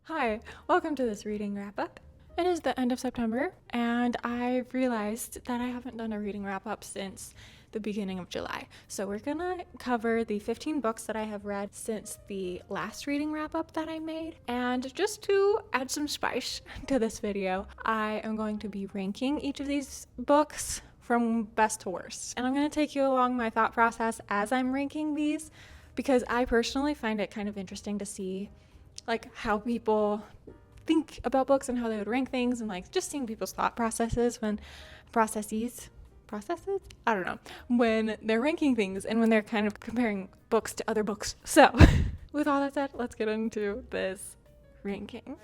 Hi, welcome to this reading wrap-up. It is the end of September, and I've realized that I haven't done a reading wrap-up since the beginning of July. So we're gonna cover the 15 books that I have read since the last reading wrap-up that I made. And just to add some spice to this video, I am going to be ranking each of these books from best to worst. And I'm gonna take you along my thought process as I'm ranking these, because I personally find it kind of interesting to see like how people think about books and how they would rank things, and like just seeing people's thought processes when I don't know, when they're ranking things and when they're kind of comparing books to other books. So with all that said, let's get into this ranking.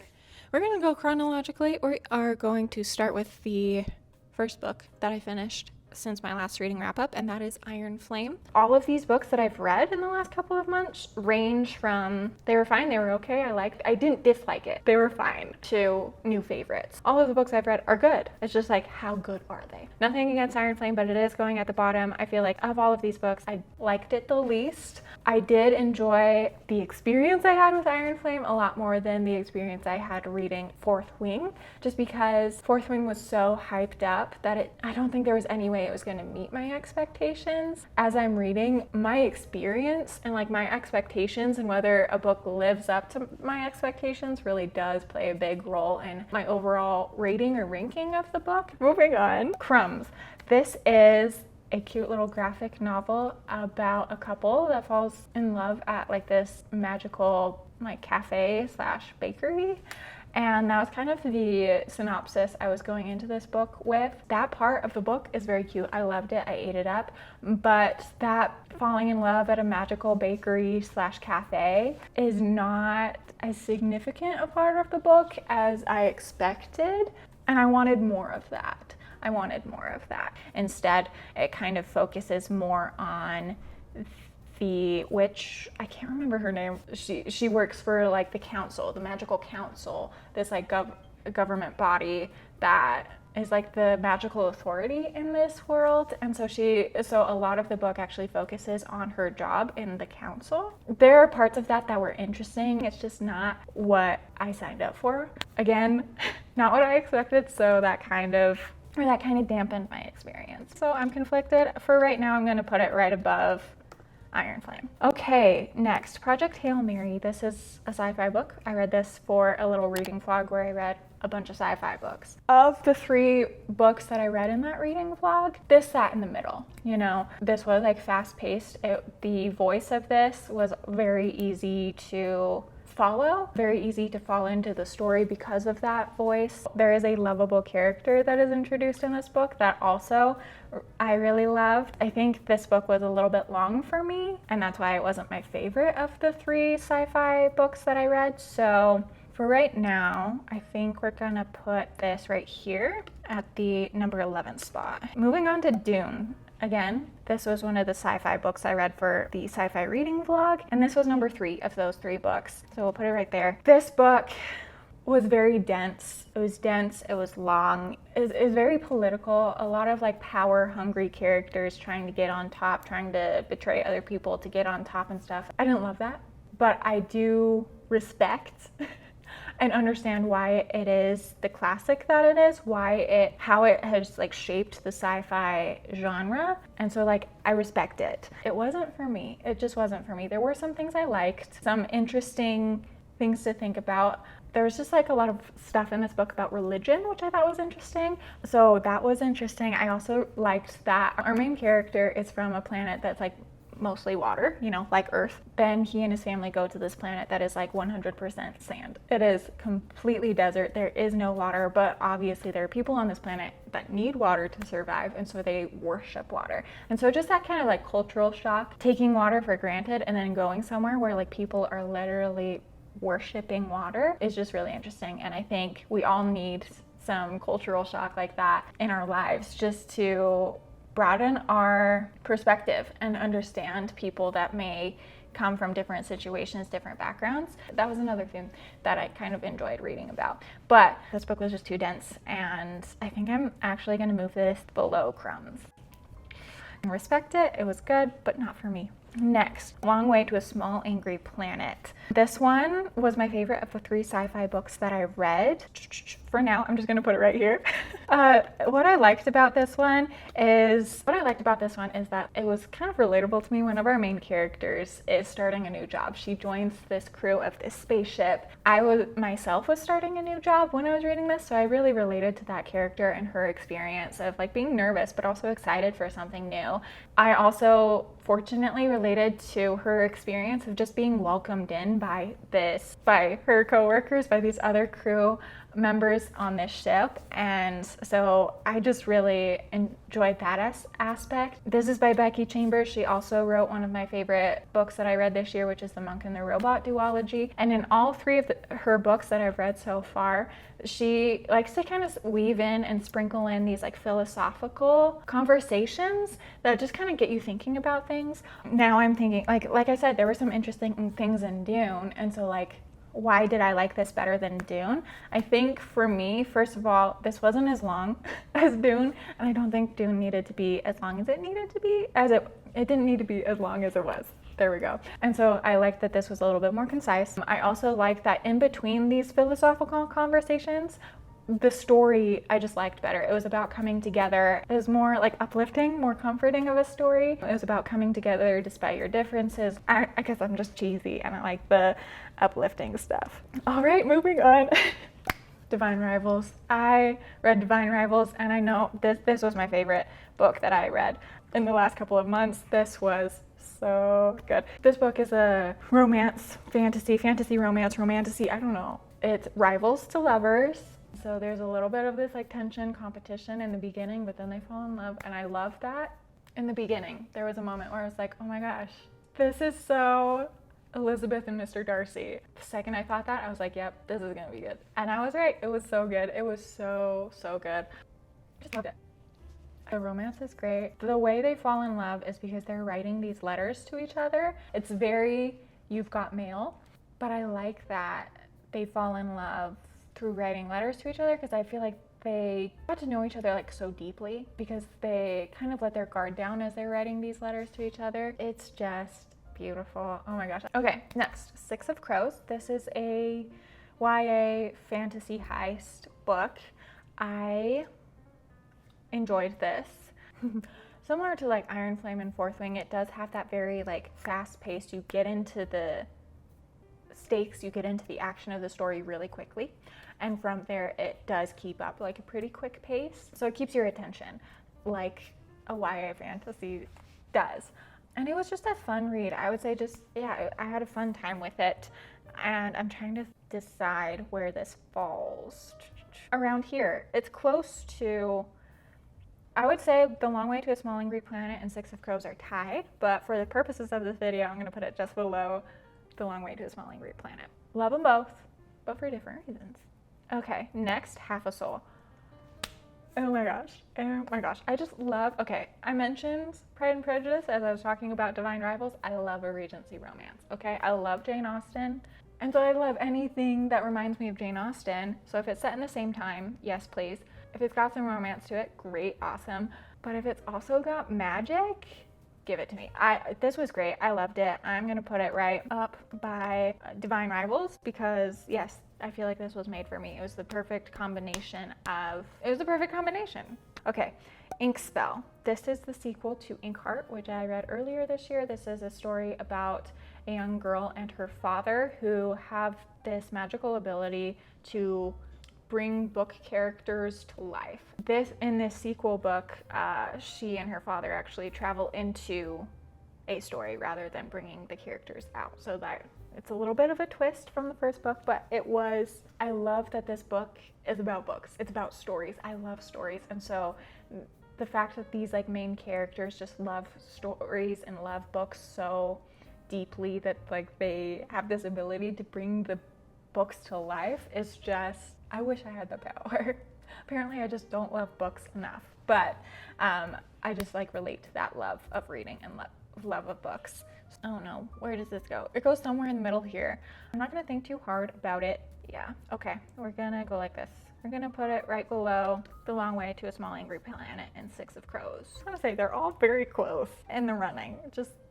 We're going to go chronologically. We are going to start with the first book that I finished since my last reading wrap-up, and that is Iron Flame. All of these books that I've read in the last couple of months range from they were fine, they were okay, I didn't dislike it, they were fine, to new favorites. All of the books I've read are good. It's just like, how good are they? Nothing against Iron Flame, but it is going at the bottom. I feel like of all of these books, I liked it the least. I did enjoy the experience I had with Iron Flame a lot more than the experience I had reading Fourth Wing, just because Fourth Wing was so hyped up that I don't think there was any way it was going to meet my expectations. As I'm reading, my experience and like my expectations and whether a book lives up to my expectations really does play a big role in my overall rating or ranking of the book. Moving on, Crumbs. This is a cute little graphic novel about a couple that falls in love at like this magical like cafe slash bakery. And that was kind of the synopsis I was going into this book with. That part of the book is very cute. I loved it. I ate it up. But that falling in love at a magical bakery slash cafe is not as significant a part of the book as I expected. And I wanted more of that. Instead, it kind of focuses more on the witch, I can't remember her name. She works for like the council, the magical council, this like government body that is like the magical authority in this world. And so a lot of the book actually focuses on her job in the council. There are parts of that were interesting. It's just not what I signed up for. Again, not what I expected. So that kind of dampened my experience. So I'm conflicted. For right now, I'm going to put it right above Iron Flame. Okay, next, Project Hail Mary. This is a sci-fi book. I read this for a little reading vlog where I read a bunch of sci-fi books. Of the 3 books that I read in that reading vlog, this sat in the middle. You know, this was like fast-paced. The voice of this was very easy to follow, very easy to fall into the story because of that voice. There is a lovable character that is introduced in this book that also I really loved. I think this book was a little bit long for me, and that's why it wasn't my favorite of the 3 sci-fi books that I read. So for right now, I think we're gonna put this right here at the number 11 spot. Moving on to Dune. Again, this was one of the sci-fi books I read for the sci-fi reading vlog, and this was number 3 of those 3 books. So we'll put it right there. This book was very dense. It was long. It was very political. A lot of like power-hungry characters trying to get on top, trying to betray other people to get on top and stuff. I didn't love that, but I do respect and understand why it is the classic that it is, how it has like shaped the sci-fi genre. And so like, I respect it. It wasn't for me. It just wasn't for me. There were some things I liked, some interesting things to think about. There was just like a lot of stuff in this book about religion, which I thought was interesting. So that was interesting. I also liked that our main character is from a planet that's like mostly water, you know, like Earth. Then he and his family go to this planet that is like 100% sand. It is completely desert. There is no water, but obviously there are people on this planet that need water to survive, and so they worship water. And so just that kind of like cultural shock, taking water for granted and then going somewhere where like people are literally worshiping water is just really interesting. And I think we all need some cultural shock like that in our lives just to broaden our perspective and understand people that may come from different situations, different backgrounds. That was another thing that I kind of enjoyed reading about. But this book was just too dense, and I think I'm actually going to move this below Crumbs. I respect it. It was good, but not for me. Next, Long Way to a Small Angry Planet. This one was my favorite of the 3 sci-fi books that I read. For now, I'm just gonna put it right here. What I liked about this one is that it was kind of relatable to me. One of our main characters is starting a new job. She joins this crew of this spaceship. I myself was starting a new job when I was reading this, so I really related to that character and her experience of like being nervous but also excited for something new. I also fortunately related to her experience of just being welcomed in by her coworkers, by these other crew members on this ship, and so I just really enjoyed that aspect. This is by Becky Chambers. She also wrote one of my favorite books that I read this year, which is The Monk and the Robot duology, and in all 3 of her books that I've read so far, she likes to kind of weave in and sprinkle in these like philosophical conversations that just kind of get you thinking about things. Now I'm thinking, like I said, there were some interesting things in Dune, and so like, why did I like this better than Dune? I think for me, first of all, this wasn't as long as Dune, and I don't think Dune needed to be as long as it needed to be, it didn't need to be as long as it was. There we go. And so I liked that this was a little bit more concise. I also liked that in between these philosophical conversations, the story I just liked better. It was about coming together. It was more like uplifting, more comforting of a story. It was about coming together despite your differences. I guess I'm just cheesy and I like the uplifting stuff. All right, moving on. Divine Rivals. I read Divine Rivals, and I know this was my favorite book that I read in the last couple of months. This was so good. This book is a romance, fantasy romance, romantasy, I don't know. It's rivals to lovers. So there's a little bit of this like tension, competition in the beginning, but then they fall in love, and I love that. In the beginning, there was a moment where I was like, oh my gosh, this is so Elizabeth and Mr. Darcy. The second I thought that, I was like, yep, this is gonna be good. And I was right, it was so good. It was so good. Just loved it. The romance is great. The way they fall in love is because they're writing these letters to each other. It's very You've Got Mail, but I like that they fall in love through writing letters to each other, because I feel like they got to know each other like so deeply because they kind of let their guard down as they're writing these letters to each other. It's just beautiful. Oh my gosh. Okay, next, 6 of Crows. This is a YA fantasy heist book. I enjoyed this. Similar to like Iron Flame and Fourth Wing, it does have that very like fast paced, you get into the stakes, you get into the action of the story really quickly. And from there, it does keep up like a pretty quick pace. So it keeps your attention like a YA fantasy does. And it was just a fun read. I would say I had a fun time with it. And I'm trying to decide where this falls. Around here. It's close to, I would say The Long Way to a Small Angry Planet and 6 of Crows are tied. But for the purposes of this video, I'm going to put it just below The Long Way to a Small Angry Planet. Love them both, but for different reasons. Okay, next, Half a Soul. Oh my gosh. I just love, I mentioned Pride and Prejudice as I was talking about Divine Rivals. I love a Regency romance, okay? I love Jane Austen, and so I love anything that reminds me of Jane Austen. So if it's set in the same time, yes please. If it's got some romance to it, great, awesome. But if it's also got magic, give it to me. This was great. I loved it. I'm gonna put it right up by Divine Rivals because yes, I feel like this was made for me. It was the perfect combination. Okay, Inkspell. This is the sequel to Inkheart, which I read earlier this year. This is a story about a young girl and her father who have this magical ability to bring book characters to life. In this sequel book, she and her father actually travel into a story rather than bringing the characters out. So that it's a little bit of a twist from the first book, but I love that this book is about books. It's about stories. I love stories. And so the fact that these like main characters just love stories and love books so deeply that like they have this ability to bring the books to life is just, I wish I had the power. Apparently I just don't love books enough, but I just like relate to that love of reading and love of books. Oh no, where does this go? It goes somewhere in the middle here. I'm not gonna think too hard about it. Yeah, okay, we're gonna go like this. We're gonna put it right below The Long Way to a Small Angry Planet and Six of Crows. I'm gonna say they're all very close in the running.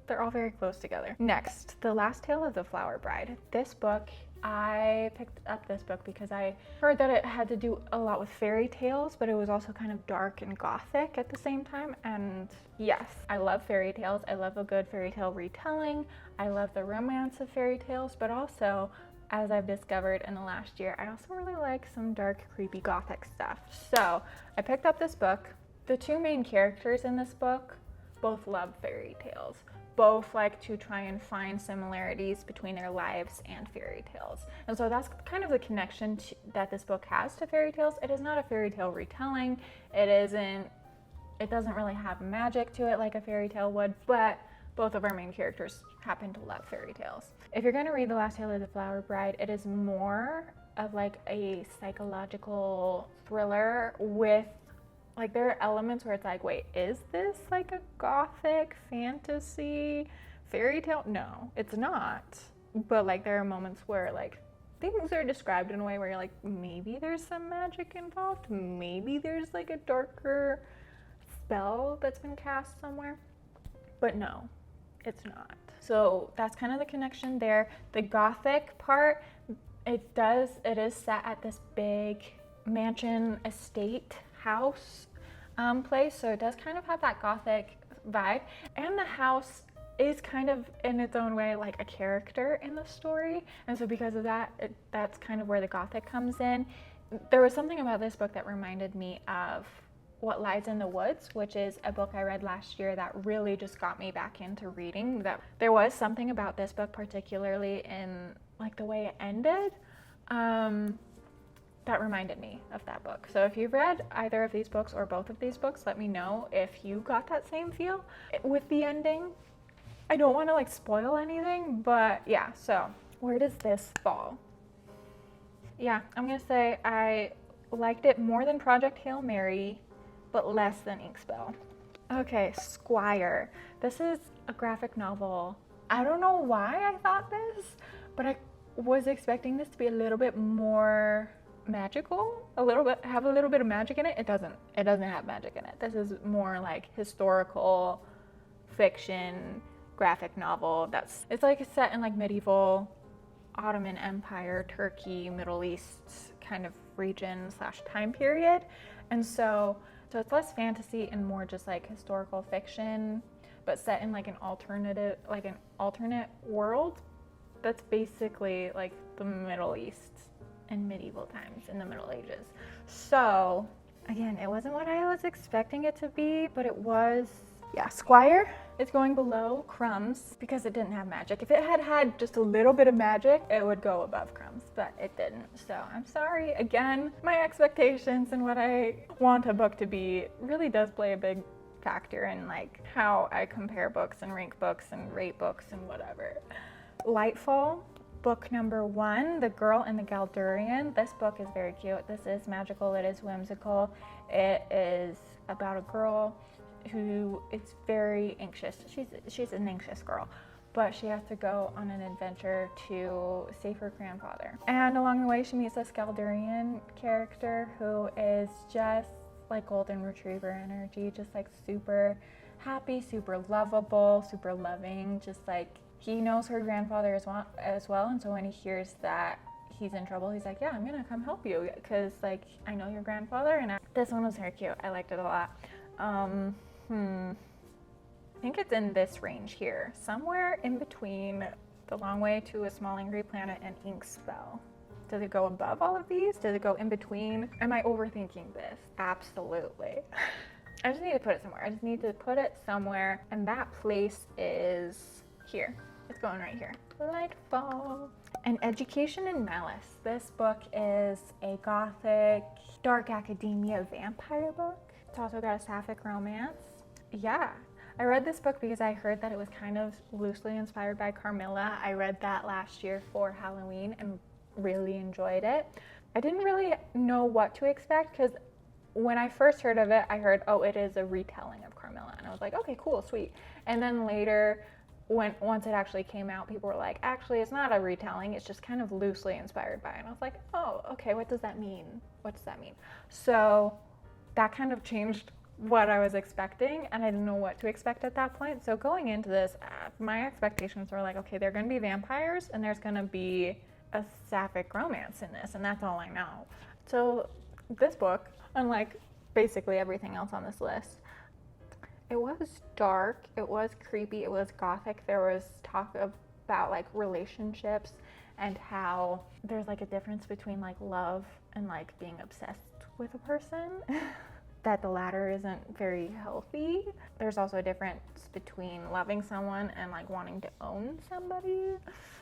They're all very close together. Next, The Last Tale of the Flower Bride. This book, I picked up this book because I heard that it had to do a lot with fairy tales, but it was also kind of dark and gothic at the same time. And yes, I love fairy tales. I love a good fairy tale retelling. I love the romance of fairy tales, but also, as I've discovered in the last year, I also really like some dark, creepy gothic stuff. So I picked up this book. The two main characters in this book both love fairy tales. Both like to try and find similarities between their lives and fairy tales. And so that's kind of the connection that this book has to fairy tales. It is not a fairy tale retelling. It doesn't really have magic to it like a fairy tale would, but both of our main characters happen to love fairy tales. If you're gonna read The Last Tale of the Flower Bride, it is more of like a psychological thriller with like there are elements where it's like, wait, is this like a gothic fantasy fairy tale? No, it's not. But like there are moments where like things are described in a way where you're like, maybe there's some magic involved. Maybe there's like a darker spell that's been cast somewhere. But no, it's not. So that's kind of the connection there. The gothic part, it is set at this big mansion estate house place, so it does kind of have that gothic vibe, and the house is kind of in its own way like a character in the story, and so because of that, that's kind of where the gothic comes in. There was something about this book that reminded me of What Lies in the Woods, which is a book I read last year that really just got me back into reading. That there was something about this book, particularly in like the way it ended, that reminded me of that book. So if you've read either of these books or both of these books, let me know if you got that same feel with the ending. I don't want to like spoil anything, but yeah, so where does this fall? Yeah, I'm gonna say I liked it more than Project Hail Mary, but less than Inkspell. Okay, Squire. This is a graphic novel. I don't know why I thought this, but I was expecting this to be a little bit more magical, have a little bit of magic in it. It doesn't have magic in it. This is more like historical fiction graphic novel. It's like it's set in like medieval Ottoman Empire, Turkey, Middle East kind of region / time period. And so it's less fantasy and more just like historical fiction, but set in like an alternate world that's basically like the Middle East in medieval times in the Middle Ages. So again, it wasn't what I was expecting it to be, but it was. Yeah, Squire is going below Crumbs because it didn't have magic. If it had just a little bit of magic, it would go above Crumbs, but it didn't. So I'm sorry. Again, my expectations and what I want a book to be really does play a big factor in like how I compare books and rank books and rate books and whatever. Lightfall, book number 1, The Girl and the Galdurian. This book is very cute. This is magical. It is whimsical. It is about a girl who is very anxious. She's an anxious girl, but she has to go on an adventure to save her grandfather. And along the way, she meets this Galdurian character who is just like golden retriever energy, just like super happy, super lovable, super loving, just like he knows her grandfather as well. And so when he hears that he's in trouble, he's like, yeah, I'm gonna come help you because like I know your grandfather. And this one was very cute. I liked it a lot. I think it's in this range here, somewhere in between The Long Way to a Small Angry Planet and Inkspell. Does it go above all of these? Does it go in between? Am I overthinking this? Absolutely. I just need to put it somewhere. I just need to put it somewhere, and that place is here. It's going right here. Lightfall. An Education in Malice. This book is a gothic, dark academia vampire book. It's also got a sapphic romance. Yeah, I read this book because I heard that it was kind of loosely inspired by Carmilla. I read that last year for Halloween and really enjoyed it. I didn't really know what to expect because when I first heard of it, I heard, oh, it is a retelling of Carmilla. And I was like, okay, cool, sweet. And then later, once it actually came out, people were like, actually, it's not a retelling. It's just kind of loosely inspired by. And I was like, oh, okay. What does that mean? What does that mean? So that kind of changed what I was expecting, and I didn't know what to expect at that point. So going into this, my expectations were like, okay, they're going to be vampires, and there's going to be a sapphic romance in this, and that's all I know. So this book, unlike basically everything else on this list, it was dark, it was creepy, it was gothic. There was talk about like relationships and how there's like a difference between like love and like being obsessed with a person. That the latter isn't very healthy. There's also a difference between loving someone and like wanting to own somebody.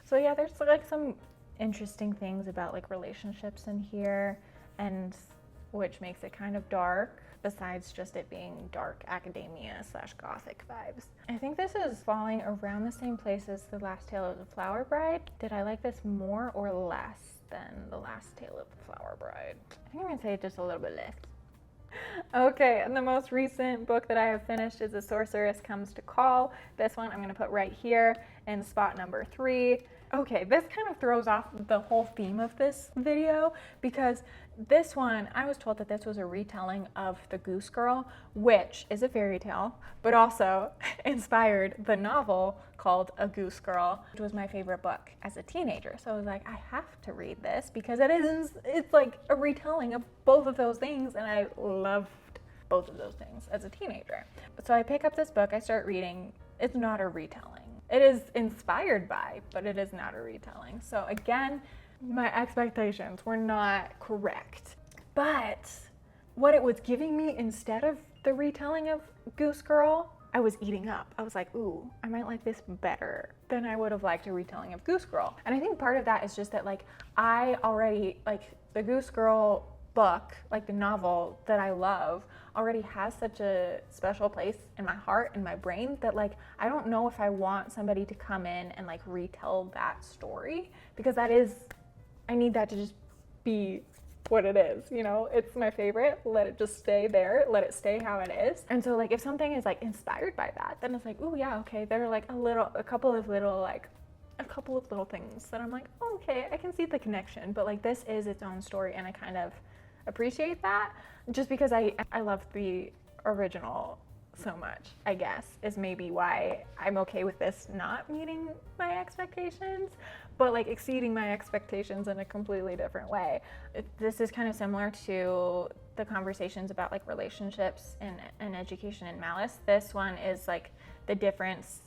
So yeah, there's like some interesting things about like relationships in here, and which makes it kind of dark, besides just it being dark academia / gothic vibes. I think this is falling around the same place as The Last Tale of the Flower Bride. Did I like this more or less than The Last Tale of the Flower Bride? I think I'm gonna say just a little bit less. Okay, and the most recent book that I have finished is A Sorceress Comes to Call. This one I'm going to put right here in spot number 3. Okay, this kind of throws off the whole theme of this video, because this one, I was told that this was a retelling of The Goose Girl, which is a fairy tale, but also inspired the novel called A Goose Girl, which was my favorite book as a teenager. So I was like, I have to read this because it's like a retelling of both of those things, and I loved both of those things as a teenager. So I pick up this book, I start reading. It's not a retelling. It is inspired by, but it is not a retelling. So again, my expectations were not correct. But what it was giving me instead of the retelling of Goose Girl, I was eating up. I was like, ooh, I might like this better than I would have liked a retelling of Goose Girl. And I think part of that is just that like I already, like the Goose Girl book, like the novel that I love, already has such a special place in my heart and my brain that like I don't know if I want somebody to come in and like retell that story, because that is, I need that to just be what it is, you know? It's my favorite. Let it just stay there. Let it stay how it is. And so like if something is like inspired by that, then it's like, oh yeah, okay, there are like a couple of little things that I'm like, oh, okay, I can see the connection. But like this is its own story, and I kind of appreciate that, just because I love the original so much, I guess, is maybe why I'm okay with this not meeting my expectations, but like exceeding my expectations in a completely different way. This is kind of similar to the conversations about like relationships and education in Malice. This one is like the difference,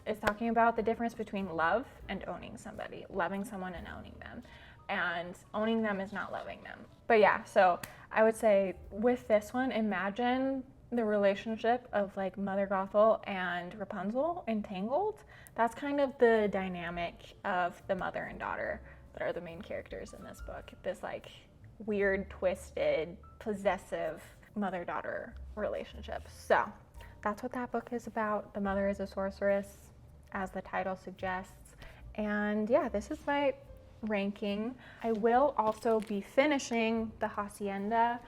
is talking about the difference between love and owning somebody, loving someone and owning them. And owning them is not loving them. But yeah, so I would say with this one, imagine the relationship of like Mother Gothel and Rapunzel entangled. That's kind of the dynamic of the mother and daughter that are the main characters in this book. This like weird, twisted, possessive mother-daughter relationship. So that's what that book is about. The Mother is a Sorceress, as the title suggests. And yeah, this is my ranking. I will also be finishing the Hacienda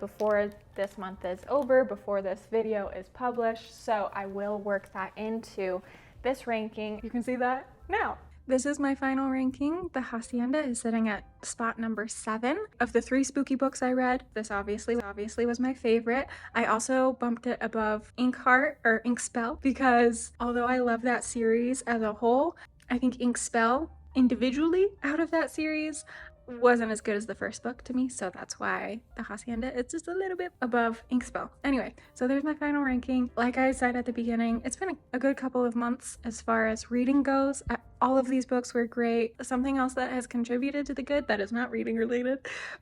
before this month is over, before this video is published, so I will work that into this ranking. You can see that now. This is my final ranking. The Hacienda is sitting at spot number 7. Of the 3 spooky books I read, this obviously was my favorite. I also bumped it above Inkspell, because although I love that series as a whole, I think Inkspell individually out of that series wasn't as good as the first book to me, so that's why the Hacienda is just a little bit above Inkspell. Anyway, so there's my final ranking. Like I said at the beginning, it's been a good couple of months as far as reading goes. All of these books were great. Something else that has contributed to the good that is not reading related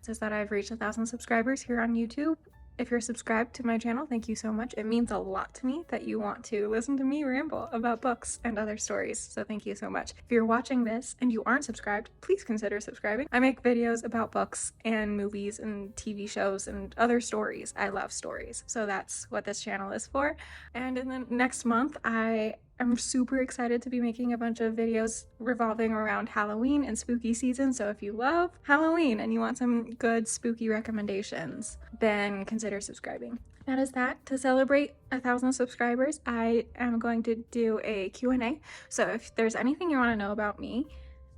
is that I've reached 1,000 subscribers here on YouTube. If you're subscribed to my channel, thank you so much. It means a lot to me that you want to listen to me ramble about books and other stories, so thank you so much. If you're watching this and you aren't subscribed, please consider subscribing. I make videos about books and movies and TV shows and other stories. I love stories, so that's what this channel is for. And in the next month, I'm super excited to be making a bunch of videos revolving around Halloween and spooky season. So if you love Halloween and you want some good spooky recommendations, then consider subscribing. that is that. To celebrate 1,000 subscribers, I am going to do a Q&A. So if there's anything you want to know about me,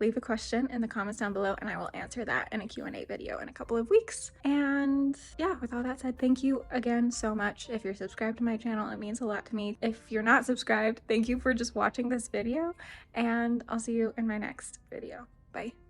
leave a question in the comments down below and I will answer that in a Q&A video in a couple of weeks. And yeah, with all that said, thank you again so much. If you're subscribed to my channel, it means a lot to me. If you're not subscribed, thank you for just watching this video, and I'll see you in my next video. Bye.